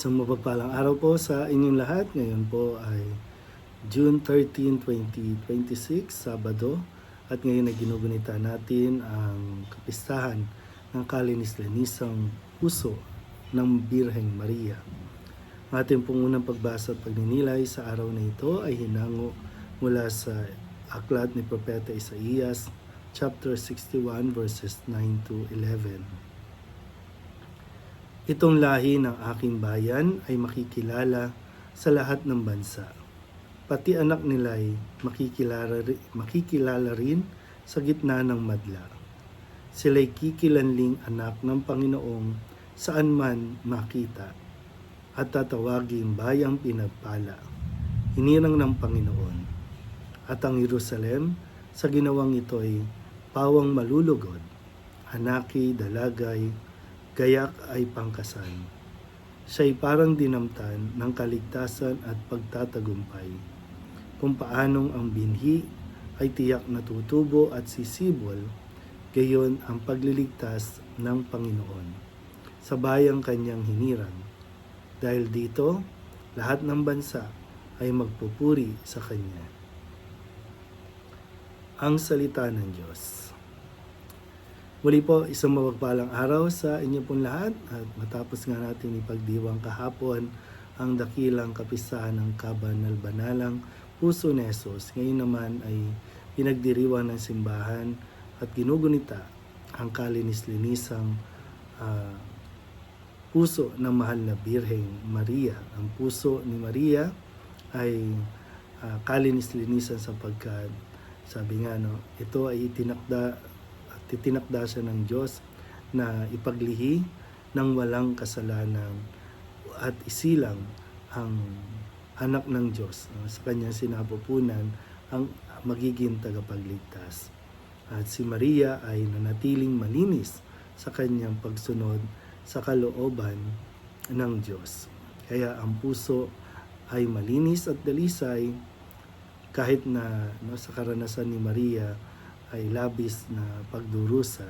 Isang mapagpalang araw po sa inyong lahat. Ngayon po ay June 13, 2026, Sabado. At ngayon ay ginugunita natin ang kapistahan ng kalinis-linisang puso ng Birheng Maria. Ang ating pong unang pagbasa at pagninilay sa araw na ito ay hinango mula sa aklat ni Propeta Isaías, chapter 61, verses 9 to 11. Itong lahi ng aking bayan ay makikilala sa lahat ng bansa. Pati anak nila'y makikilala rin sa gitna ng madla. Sila'y kikilanling anak ng Panginoong saan man makita at tatawaging bayang pinagpala, hinirang ng Panginoon. At ang Jerusalem sa ginawang ito'y pawang malulugod, anaki, dalagay, gayak ay pangkasan. Siya'y parang dinamtan ng kaligtasan at pagtatagumpay, kung paanong ang binhi ay tiyak na tutubo at sisibol, gayon ang pagliligtas ng Panginoon sa bayang kanyang hinirang. Dahil dito, lahat ng bansa ay magpupuri sa kanya. Ang salita ng Diyos. Muli po, isang mapagpalang araw sa inyo pong lahat at matapos nga natin ipagdiwang kahapon ang dakilang kapistahan ng kabanal-banalang puso ni Jesus. Ngayon naman ay pinagdiriwang ng simbahan at ginugunita ang kalinis-linisang puso ng mahal na Birheng Maria. Ang puso ni Maria ay kalinis-linisan sapagkat sabi nga ito ay itinakda siya ng Diyos na ipaglihi ng walang kasalanan at isilang ang anak ng Diyos sa kanyang sinapupunan ang magiging tagapagligtas. At si Maria ay nanatiling malinis sa kanyang pagsunod sa kalooban ng Diyos. Kaya ang puso ay malinis at dalisay kahit na sa karanasan ni Maria ay labis na pagdurusa.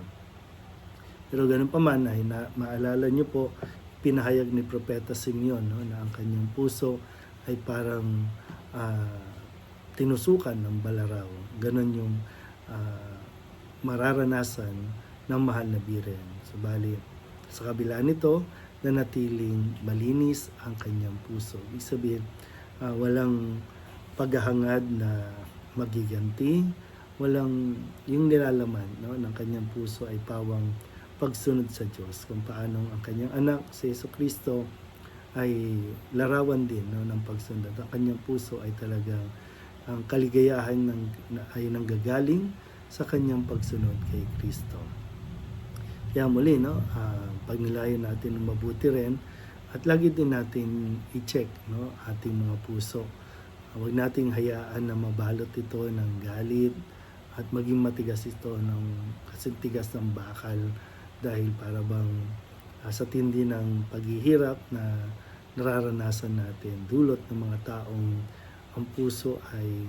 Pero ganun pa man ay maalala niyo po, pinahayag ni Propeta Simeon na ang kanyang puso ay parang tinusukan ng balaraw. Ganun yung mararanasan ng mahal na Birhen. Subalit, sa kabila nito, nanatiling malinis ang kanyang puso. Ibig sabihin, walang paghahangad na magiganti, walang yung nilalaman ng kanyang puso ay pawang pagsunod sa Diyos, kung paano ang kanyang anak si Jesucristo ay larawan din ng pagsunod. Ang kanyang puso ay talagang ang kaligayahan ay nanggagaling sa kanyang pagsunod kay Kristo. Kaya muli, pagnilayan natin ng mabuti rin at lagi din natin i-check ating mga puso. Huwag nating hayaan na mabalot ito ng galit at maging matigas ito ng kasintigas ng bakal dahil para bang sa tindi ng paghihirap na nararanasan natin, dulot ng mga taong ang puso ay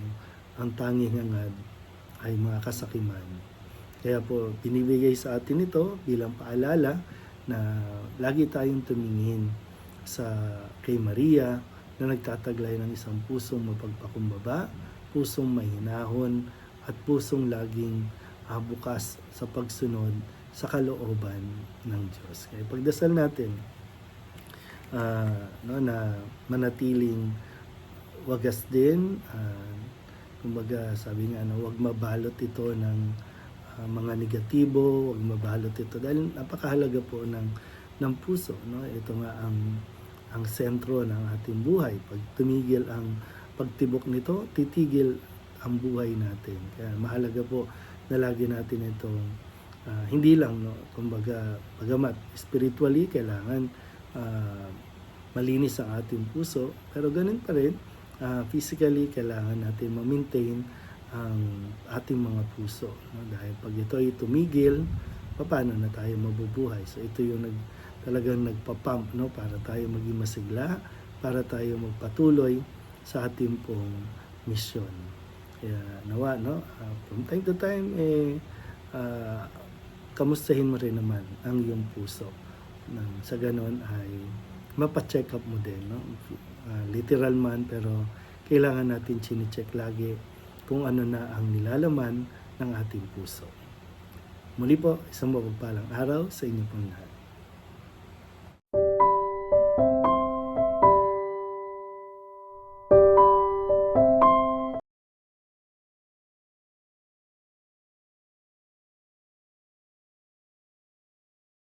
ang tanging hangad ay mga kasakiman. Kaya po binibigay sa atin ito bilang paalala na lagi tayong tumingin sa kay Maria na nagtataglay ng isang pusong mapagpakumbaba, pusong mahinahon, at pusong laging bukas sa pagsunod sa kalooban ng Diyos. Kaya pagdasal natin na manatiling wagas din, kumbaga sabi nga huwag mabalot ito ng mga negatibo, huwag mabalot ito dahil napakahalaga po ng puso. Ito nga ang sentro ng ating buhay. Pag tumigil ang pagtibok nito, titigil ang buhay natin. Kaya mahalaga po na lagi natin itong hindi lang, kumbaga, pagamat spiritually, kailangan malinis ang ating puso, pero ganun pa rin, physically, kailangan natin ma-maintain ang ating mga puso. Dahil pag ito ay tumigil, paano na tayo mabubuhay? So ito yung talagang nagpapump para tayo maging masigla, para tayo magpatuloy sa ating pong misyon. Kaya nawa, from time to time, kamustahin mo rin naman ang iyong puso. Sa ganon ay mapacheck up mo din, no? Literal man, pero kailangan natin chine-check lagi kung ano na ang nilalaman ng ating puso. Muli po, isang mapagpalang araw sa inyo pong lahat.